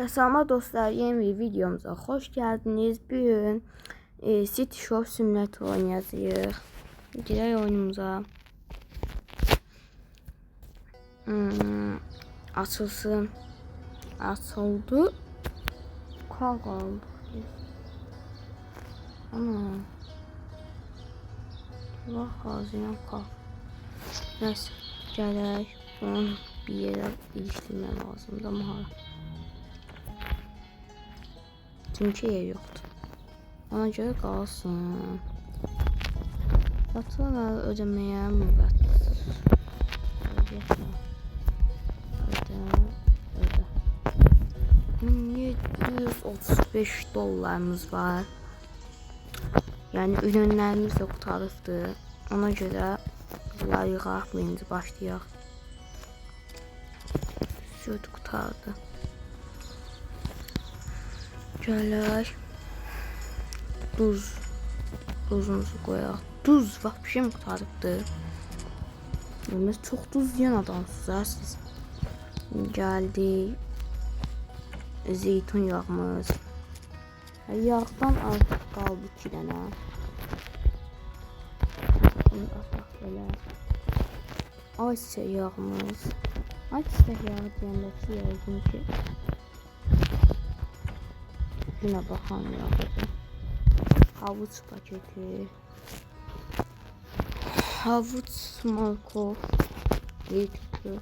Selam dostlar, yeni bir videomuza hoş geldiniz. Bugün City Shop Simulator oynayacağız. Girək oyunumuza. Açılsın. Açıldı. Kalk aldık biz. Ana. Bak hazine kalk. Neyse. Gələk. Onu bir yerə ilişdirmək lazımdır. Mahara. Çünkü yer yoktu. Ona göre kalsın. Fatura ödemeye müvət. Öde. 1735 dolarımız var. Yani ürünlerimiz de qutarıbdır. Ona göre layığa birinci başlayaq. Süt qutardı. Gələk. Duzumuzu qoyaq. Duz vapşim qutarıbdır. Biz çox duz yiyən adamsınız ha siz. Gəldik. Zeytun yağımız. Yağdan artıq qaldı 2 dənə. Bunu ataq belə. Ayçiçək yağımız. Ayçiçək yağı deyəndə ki, yəqin ki yine bakamıyorum. Havuç paketi. Havuç smolkov. Zeytun.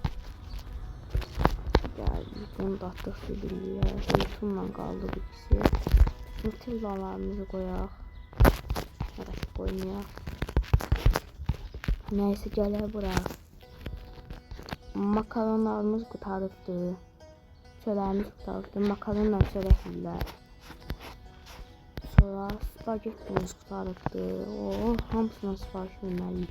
Geldi. Bunu da attık bilgiye. Zeytunla kaldı bu ikisi. Nutellalarımızı koyaq. Evet koymayaq. Neyse gələ bura. Makaronlarımız qutarıbdır. Çörəyimiz qutarıbdır. Makaronla çörək yeyirlər. Sonra spagettimiz qutarıbdır. O hamısına sipariş verməliyik.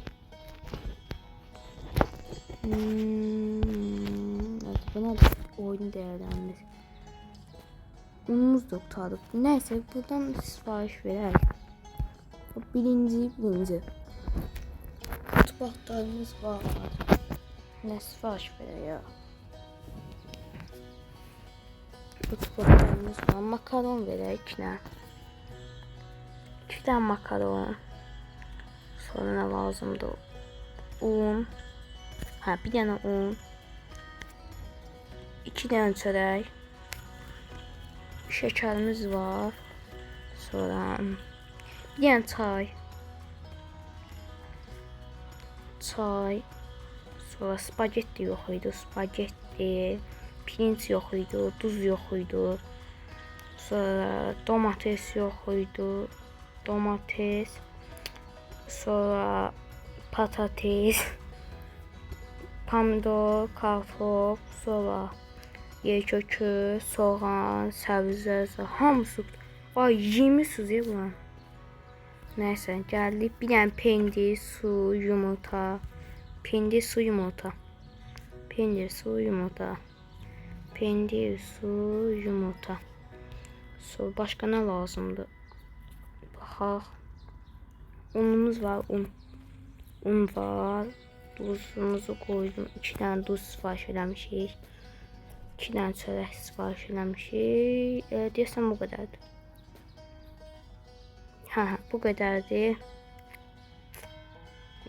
Evet, bu nədir? Oyun dəyərlərimiz. Unumuz da qutarıbdır. Neyse buradan sipariş verək. Birinci. Mutfaqlarımız var. Nə sipariş verək ya? Mutfaqlarımız var. Makaron verək 2 dənə. 2 tane makaron. Sonra ne lazımdı? Un. Bir tane un. 2 tane çörək. Şekerimiz var. Sonra bir tane çay. Sonra spagetti yok idi. Spagetti. Pirinç yok idi. Duz yok idi. Sonra domates yok idi. Domates, sonra patates, pomidor, kartof, sonra yerkökü, soğan, səvizə, hamısı. Ay, yemişsiniz ya bulan. Neyse, gəldik. Bir dənə pendir, su, yumurta. Pendir, su, yumurta. Pendir, su, yumurta. Pendir, su, yumurta. Sonra başqa nə lazımdır? Baxaq. Unumuz var, un var. Duzumuzu koydum. 2 tane duz sipariş eləmişik. 2 tane çörək sipariş eləmişik. Deyəsən bu qədərdir. Bu qədərdir.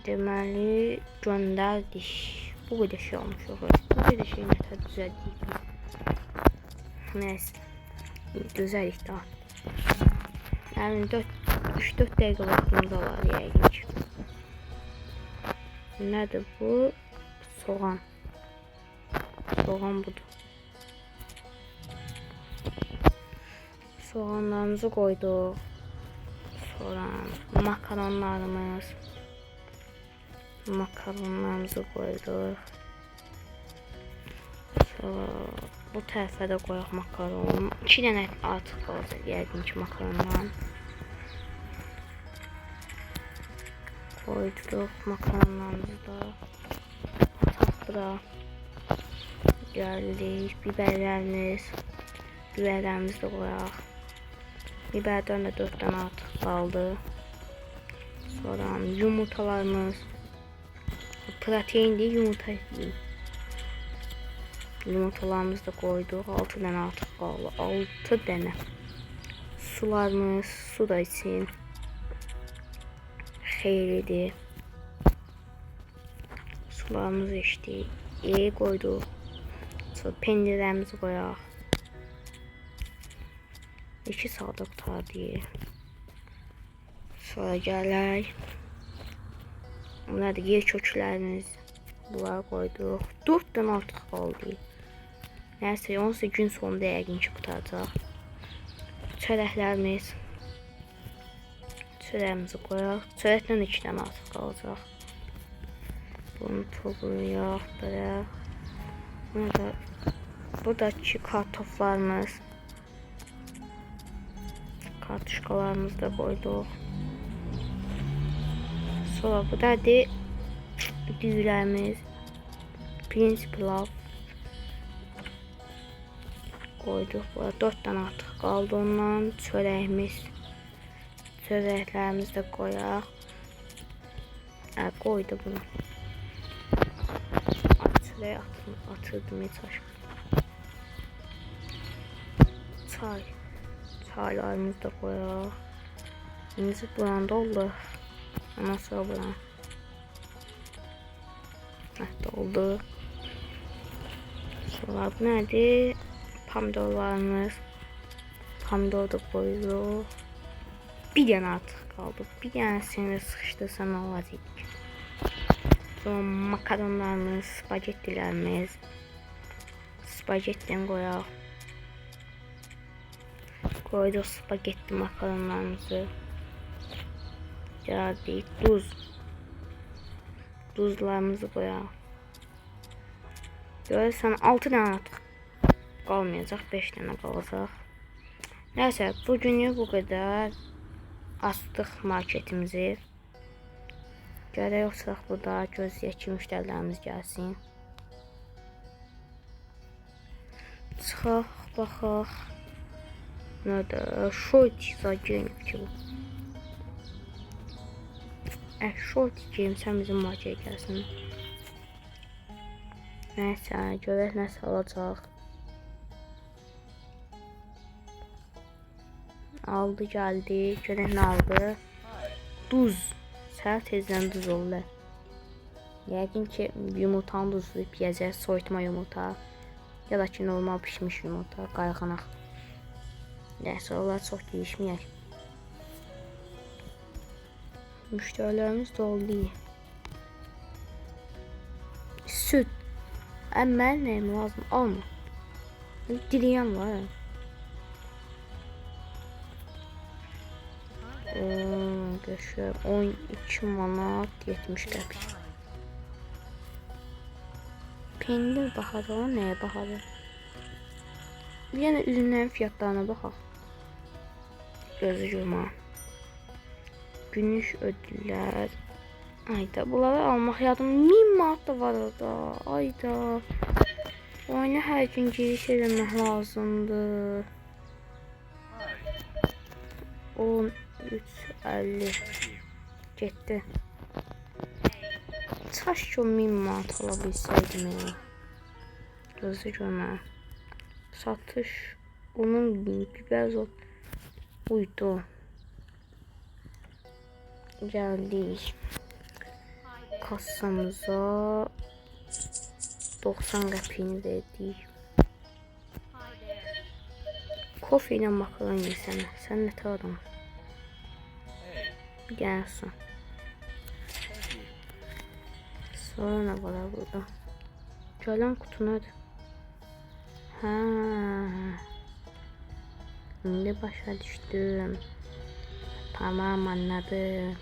Deməli göndərdik. Bu qədər şey olmuş. Bu qədər şey nətər düzəldik. Nəysə. Düzəldik daha. Yəni 3-4 dəqiqə vaxtımız var yəqin ki. Nədir bu? Soğan. Soğan budur. Soğanlarımızı koyduk. Sonra makaronlarımızı koyduk. Sonra bu tərəfə də qoyaq makaron. 2 dənə artıq qalacaq yəqin ki makarondan. Koyduk makaronlarımızı da. Ataq bura. Gəldik. Biberlərimizi də qoyaq. Biberdən də 4 dənə artıq qaldı. Sonra yumurtalarımız. Proteinli yumurta yiyeyim. Yumurtalarımızı da koyduq. 6 dənə artıq qaldı. 6 dənə. Sularımız, su da için xeylidir. Sularımızı içdik. Koyduq. Sonra pendirlərimizi qoyaq. 2 saat tutardı. Sonra gələk. Bunlar da yer köklərimiz. Bunları qoyduq. 4 dənə artıq qaldı. Nəysə, onsa gün sonunda yəqin ki qurtaracaq. Çörəklərimiz. Çörəyimizi qoyaq. Çörəkdən 2 dənə artıq qalacaq. Bunu toplayaq belə. Buradakı kartoflarımız. Kartuşkalarımızı da koyduk. Sonra bu da düğülərimiz. Pirinç pilav koyduk. Burada 4 tane artıq qaldı ondan. Çörəyimiz. Çörəklərimizi də qoyaq. Koydu bunu. Çörəyə atırdım heç aşkım. Çaylarımızı da koyaq. İnci buran doldu. Ondan sonra buran. Doldu. Sonra bu nədir? Pomidorlarımız. Pomidor da koyuruq. Bir dənə artıq qaldı. Bir dənəsini sıxışdırsa nə olacaq? Sonra makaronlarımız, spagettilərimiz. Spagettini qoyaq. Koyduk spagetti makaronlarımızı. Gəldik. Duzlarımızı qoyaq. Görürsən 6 dənə artıq qalmayacaq. 5 dənə qalacaq. Nəysə, bugünlük bu qədər. Açdıq marketimizi. Gərək oturaq burada. Gözləyək ki, müştərilərimiz gəlsin. Çıxaq, baxaq. Nədir? Şort geyinib ki bu. Şort geyimsən bizim markete gəlsin. Nəysə, görək nəsə alacaq. Aldı, gəldi. Görək nə aldı. Duz. Səhər tezdən duz oldu. Yəqin ki, yumurtanı duzlayıb yiyəcək. Soyutma yumurta. Ya da ki, normal pişmiş yumurta. Qayğanaq. Nəysə, onlar çox değişməyək. Müştərilərimiz doldu. Süt. Mən nəyim lazım? Alma. Diliyən var. Göşür 12 manat 70 qəpik. Pendir bahadır, o nəyə bahadır? Yəni ürünlərin fiyatlarına baxaq. Gözü yuma. Günlük ödüllər. Ayda bunları almaq yadım 1000 manat da var orada. Ayda. Oyuna hər gün giriş eləmək lazımdır. 13.50 getdi. Çaş ki o 1000 manat ala bilsəydim ya. Gözü görmə. Satış onun biber zor uydu. Geldik kassamıza 90 qəpiyini verdik. Kofe ilə makaron yesənə. Sən nə tər adam? Bir dənə su. Sonra nə var burada? Gələn kutu nədir? Şimdi başa düştüm. Tamam anladım.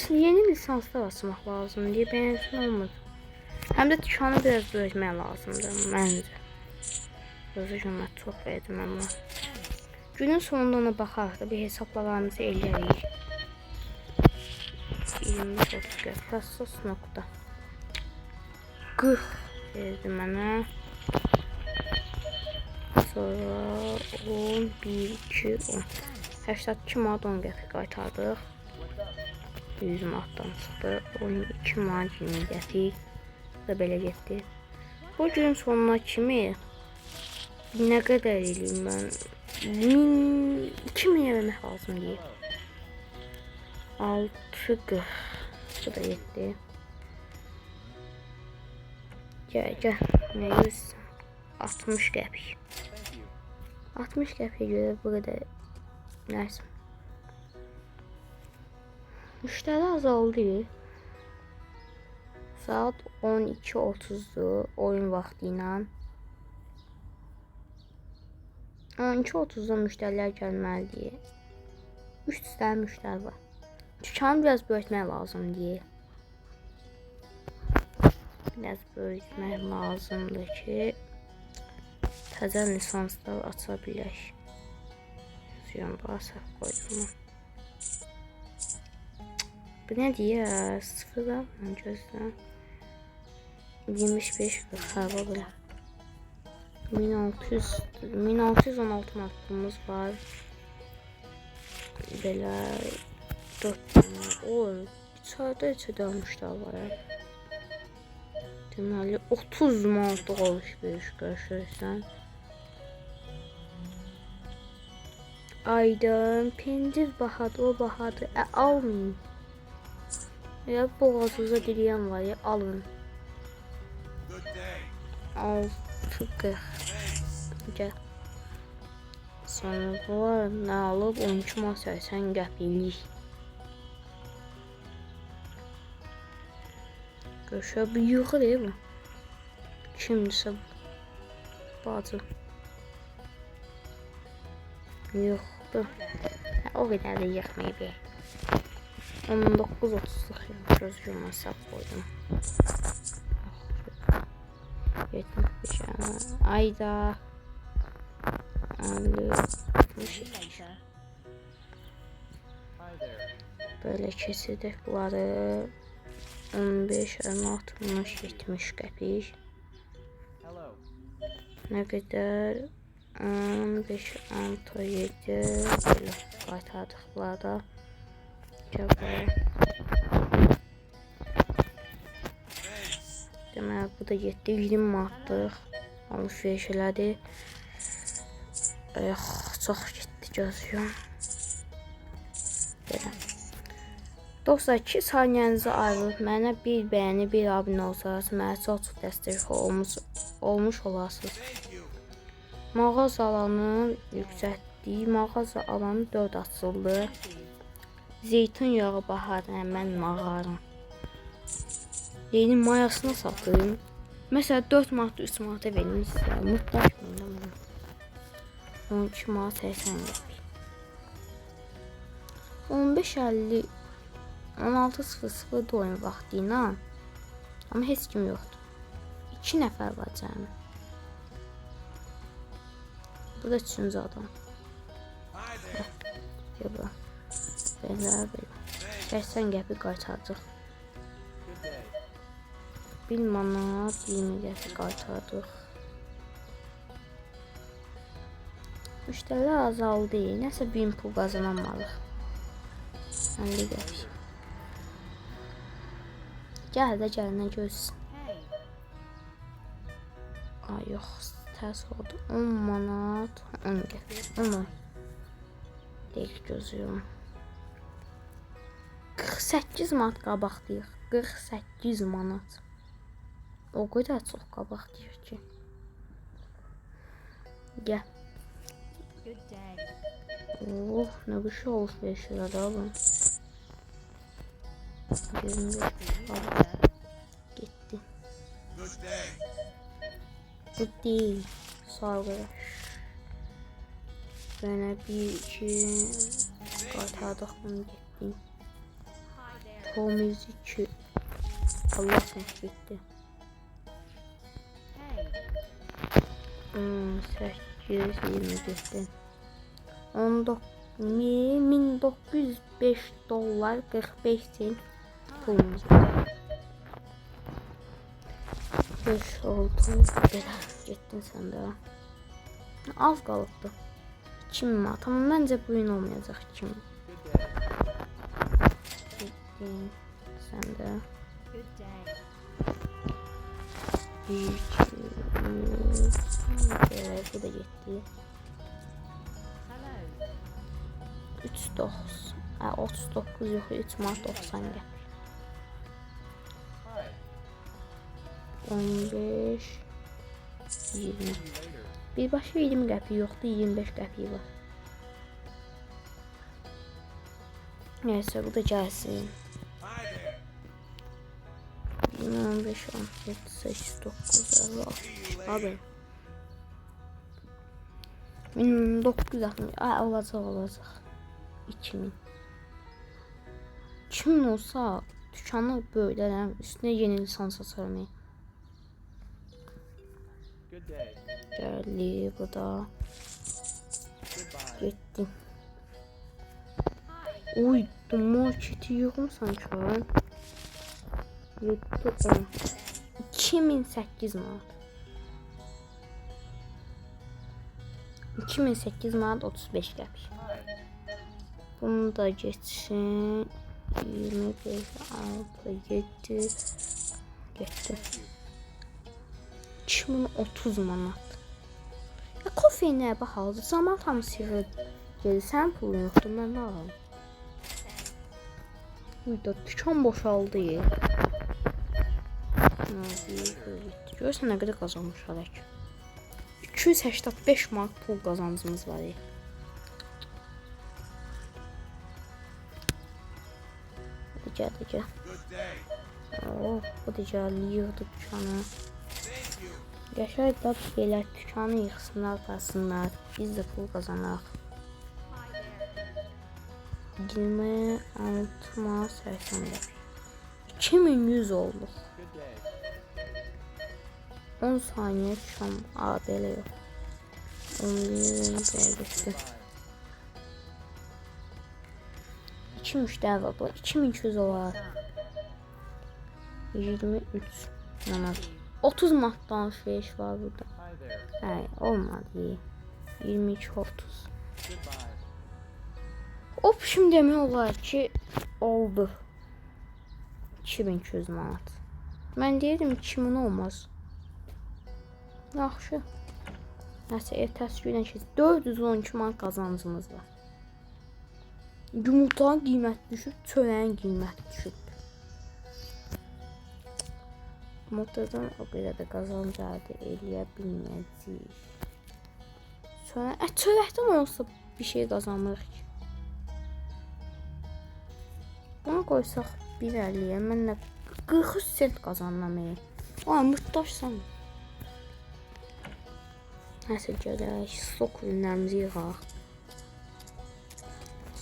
Yeni lisanslar açmaq lazım diye benzin olmadı. Hem de dükkanı biraz böyütmək lazımdır məncə. Özü çox verdim amma. Günün sonunda ona baxarıq da bir hesablarımızı eləyərik. 20-30 kassos nokta. 40 verdi mənə. Sonra 10, 1, 2, 10. 82 manat 10 qəpik qaytardıq. 100 manatdan çıxdı. 12 manat 20 qəpik. Bu da belə getdi. Bu gün sonuna kimi ne kadar eləyim ben? 2000 eləmək lazım deyil. 6 bu da yetti. Gel. Ne 160 qəpik. 60 qəpiyə görə burada neyse. Müşteri azaldı. Saat 12:30'du oyun vaxtı ilə. 12:30'da müştərilər gəlməlidir. 300 tane müştəri var. Dükkanı biraz böyütmək lazımdır. Biraz böyütmək lazımdır ki təzə lisanslar aça bilək. Yazıyorum, bana səhv qoydum. Bu nədir ya? Sıfırlar mı gözlə? 25 hava belə. 1616 hakkımız var. Belə 4 tane. İçeride almışlar var ya. Deməli 30 manatlıq alış-veriş görürsən. Aydın, pendir bahadır, o bahadır. Almayın. Ya boğazınıza diləyən var ya, alın. 6.40. Gel. Sonra var ne alıp 12 masaya sen qəpiklik. Görüşə bir yığır bu. Kimdirsə bacı. Yoxdur. O qədər də yıxmayıb. 19.30'lıq göz yumasa koydum. 75 ayda 60 böyle kesildik bunları 15 60 70 qəpik ne kadar 15 6 7 böyle qaytardıq bunlarda demək bu da 720 manatlıq alış-veriş elədi. Çox getdi gözlüyorum. Belə. Dostlar 2 saniyənizi ayırıb mənə bir bəyəni, bir abunə olsanız mənə çox dəstək olmuş olasınız. Mağaza alanı yüksəltdik. Mağaza alanı 4 açıldı. Zeytin yağı baharı həmən mağarım. Yeni mayasına satın. Mesela 4 manat 3 manata verin sizə. Mutlaşmayın da bunu. 12 manat 80 qəpik. 15.50 16.00 oyun vaxtı ilə. Amma heç kim yoxdur. 2 nəfər var cəmi. Bu da 3-cü adam. Belə. Belə. 80 qəpik qaytardıq. 1 manat 20 qəpik qaytardıq. Müştərilər azaldı. Nəsə 1000 pul qazanamadıq. 50 qəpik. Gəl də gəlinə görsün. Ay yox, tərs oldu. 10 manat 10 qəpik. 10 deyil gözlüyorum. 48 manat qabaqdayıq. 48 manat. O kadar çok qabaq deyir ki. Gel. Oh, ne bir şey olmuş beşler abi. 25 gitti. Bu değil. Sağ ol. Bana bir iki qaytardıq bunu getdi. Tomiz 2. Allah sənə getdi. 827 1905 dolar 45 sent pulumuz var. 5 oldu. Gittin sen de. Az kalıbdı. 2000 manat. Ama bence bu oyun olmayacak 2000. Gittin sen de. 1, 2, bu da getdi. 39. 39 yox, 3 manat 90 qəpik. 15, 20. Birbaşa 20 qəpik yoxdur, 25 qəpik var. Neyse, bu da gəlsin. 15, 17, 8, 9, 50, 60. Abi. 1960. Olacaq. 2000. 2000 olsa dükkanı böylərəm, üstünə yeni lisans açarım. Gəldi, bu da. Getdi. Oy, marketi yığımsan ki. 7, 10. 2008 manat. 2008 manat 35 qəpik. Bunu da geçsin. 25, 6, 7. Getdi. 2030 manat. Ya kofeyə nəyə baxaldı? Zaman tam sıyırır. Sən pulun yoxdur, mən nə alalım? Uyda dükkan boşaldı. Görürsən nə qədər qazanmış hələk. 285 manat pul qazancımız var. Gəl. Bu da yığdı dükkanı. Yaşar da belə dükkanı yıxsınlar, basınlar. Biz də pul qazanaq. 26 manat 80 qəpik. 2100 olduq. 10 saniye dükkan. Belə yox. 11 belə getdi. 2 müştəri var bu. 2200 olar. 23 manat. 30 manatdan alışveriş var burada. Olmadı. 22-30. Hop, şimdi demək olar ki oldu. 2200 manat. Mən deyirdim 2000 olmaz. Yaxşı. Nəsə, ertəsi günə ki 412 manat qazancımız var. Yumurtanın qiyməti düşüb, çörəyin qiyməti düşüb. Yumurtadan o qədər də qazanc əldə eləyə bilməyəcəyik. Çörəkdən olsa bir şey qazanırıq ki. Ona qoysaq 1.50-yə mənlə 43 sent qazanıram. Mırtdaşsan. Nəsə, gələk stok ürünlərimizi yığaq.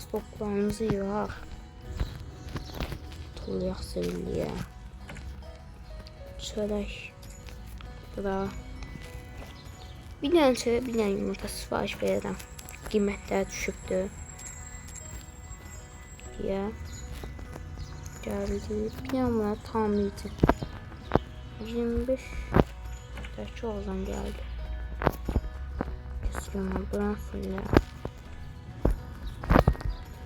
Stoklarımızı yığaq. Tuluyaq sevilliyə. Çörək. Bura. Bir dənə çörək, bir dənə yumurta sifariş verirəm. Qiymətlər düşübdür. Deyə. Gəldi. Bir dənə bunlar tamamici. 25. Dəki oğlan gəldi. Kesin buran fırla.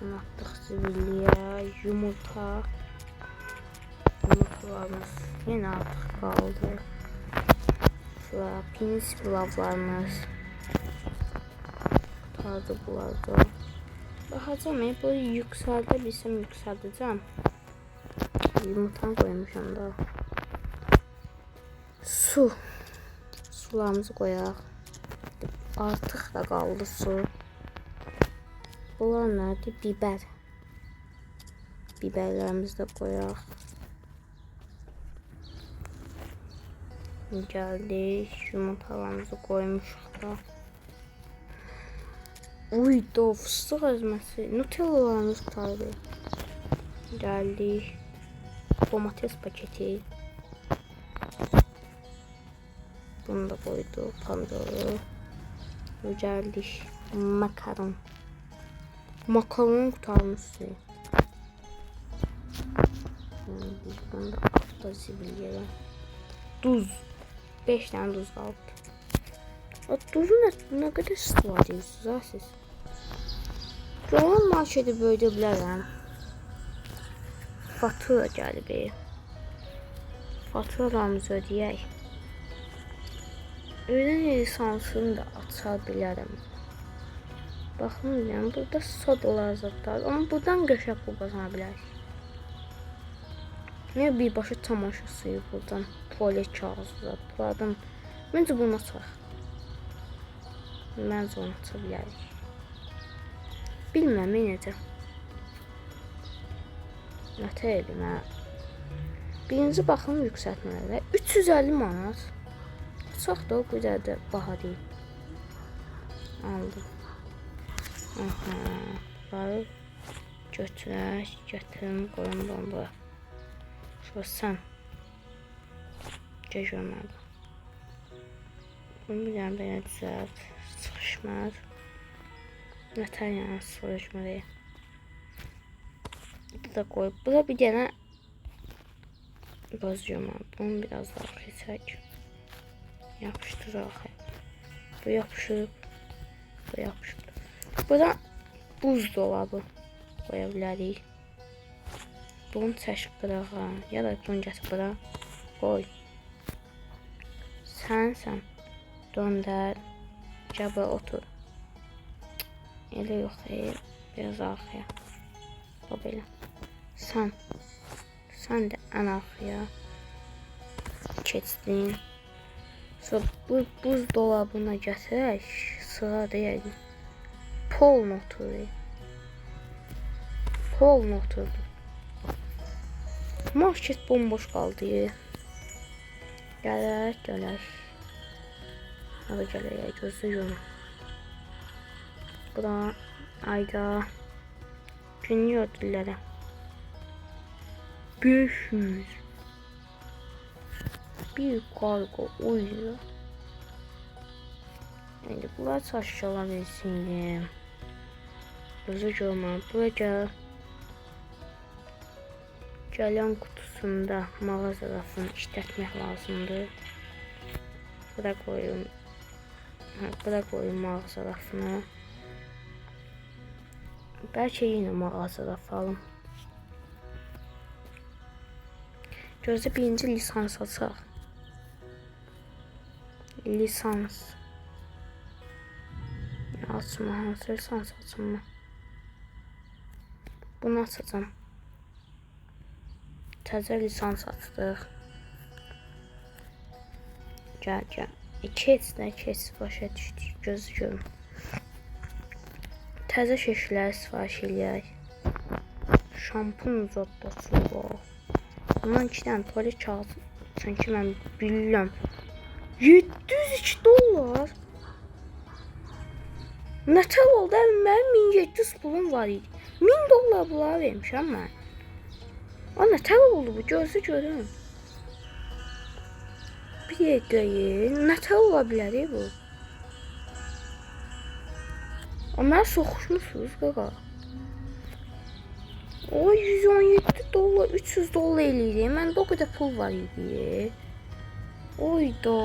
Bunu atdıq zibilliyə. Yumurta. Yumurtalarımız yenə artıq qaldı. Şurada pirinç pilavlarımız. Tarzı bulardı. Baxacam, böyle yüksəldə bilsəm yüksəldəcəm. Yumurtanı koymuşam da. Sularımızı koyaq. Artıq da qaldı su. Bunlar nədir? Biber. Biberlərimizi də qoyaq. Gəldik. Yumurtalarımızı koymuşuq da. Uydu, fıstıq əzməsi. Nutellalarımız qutardı. Gəldik. Domates paketi. Bunu da koyduk. Pomidoru. Gəldik. Makaron. Makaron qutarmışdı. Bunu da altta zibiliyələ. Duz. 5 tane duz qaldı. O duzu nə qədər istifadə edirsiniz ha siz? Görən marketi böyüdə bilərəm. Fatura gəlib. Faturalarımızı ödəyək. Öyrən lisansını da aça bilərəm. Baxın, yəni burada sodalar zadlar, amma buradan qəşəng pul qazana bilərik. Niyə birbaşa çamaşır suyu buradan, tualet kağızı zad, buradan. Məncə bunu açaq. Məncə onu aça bilərik. Bilməm, necə. Nətə edim, hə? Birinci baxım yüksəltmələrə. 350 manat. Çox da o qədər də baha deyil. Aldım. Aha. Bunları götürək, gətirim, qoyum bomba. Şurada sən. Gəc olmadı. Bunu biləm, belə düzəlt. Sıxışmaz. Nətər yəni sıxışmadı. Bu da qoy. Bu da bir dənə bazıyorum. Bunu biraz daha keçək. Yapıştıraq. Bu yapışıb. Bu yapışıb. Burada buz dolabı qoya bilərik. Bunu çəkib qırağa. Ya da bunu gətir bura. Qoy. Sən. Döndər. Gəbə otur. Elə yox. Biraz arxaya. O belə. Sən də ən arxaya keçdin. Sonra bu buz dolabına gətirək. Sıra deyək. Polun oturdu. Market bomboş qaldı. Gələk. Hadi gələk, gözləyirəm. Bura ayda günlük ödüllərə 500 bir kargo uyuyor. Yani bunlar aşağıya bilsin. Gözü görmem. Buraya gələn kutusunda mağaza rafını işlətmək lazımdır. Bura qoyum mağaza rafını. Bəlkə yenə mağaza rafı alım. Gözlə birinci lisans açaq. Lisans. Açma, hansı lisans açma. Bunu açacağım. Təzə lisans açdıq. Gəl. Keç başa düşdük. Gözü görüm. Təzə şişlər sifariş eləyək. Şampun zoddası var. Bundan 2 dənə tualet kağızı. Sanki mən bilirəm. 702 dollar. Nətər oldu? Mənim 1700 pulum var idi. 1000 dollar bunlara vermişəm mən. Nətər oldu bu? Gözü görün. Bir dəqiqə. Nətər ola bilər bu? Mənə soxuşmuşsunuz qaqa. O 117 dollar, 300 dollar eləyir. Məndə o qədər pul var idi. Oyda,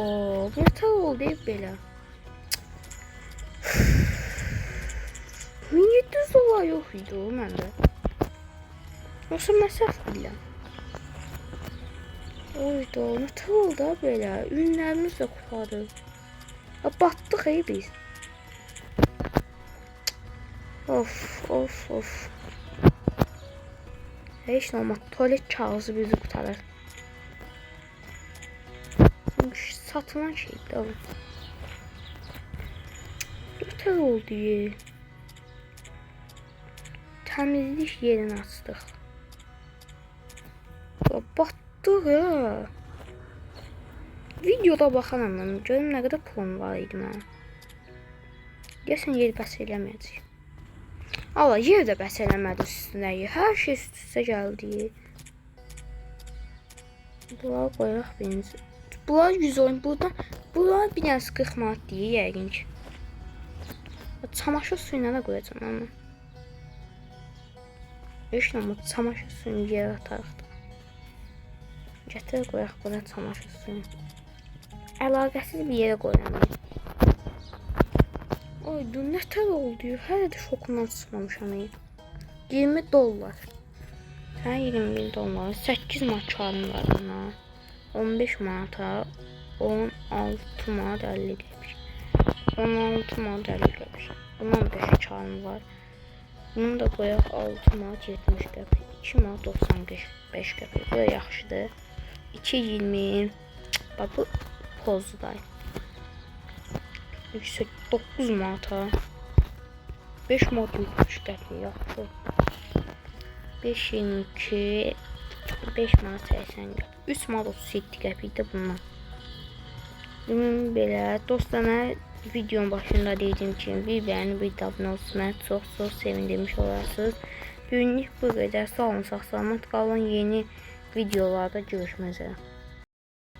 nətər oldu belə? 1700 dollar yox idi o məndə. Yoxsa mən səhv bilirəm. Oyda, nətər oldu belə? Ürünlərimiz də qurtardı. Batdıq biz. Of. Heç normal tualet kağızı bizi qurtarır. Satılan şeydir oğlum. Nətər oldu? Təmizlik yerini açdıq. Batdıq ya. Videoda baxanam mən. Görüm nə qədər pulum var idi mən. Deyəsən yer bəs eləməyəcək. Allah, yer də bəs eləmədi üstünə. Hər şey üst-üstə gəldi. Bunları qoyaq birinci. Bunlar 110. Bunlar bir dənəsi 40 manat deyil yəqin ki. Çamaşır suyuna da qoyacam ama. Heç nə çamaşır suyunu yerə atarıq da. Gətir qoyaq buna çamaşır suyunu. Əlaqəsiz bir yerə qoyalım. Oydu, nətər oldu? Hələ də şokundan çıxmamışam. 20 dollar. Hə, 20 dollar. 8 manat karım var buna. 15 manata 10, 16 manat 50 qəpik. 16 manat 50 qəpik. Bunun da şu çarmı var. Bunun da qoyaq 6 manat 70 qəpik. 2 manat 95 qəpik. Bu da yaxşıdır. 2.20. Bax bu pozdur. Yüksək 9 manata. 5 manat 73 qəpik yaxşı. 5.22. 5 manat 80 qəpik. 3 manat 37 qəpik də bundan. Belə dostlar, videonun başında dediyim kimi bir beğeni, bir də abunə olsun. Çox sevindirmiş olarsınız. Günlük bu qədər. Sağ olun, sağ salamat qalın. Yeni videolarda görüşmək üzrə.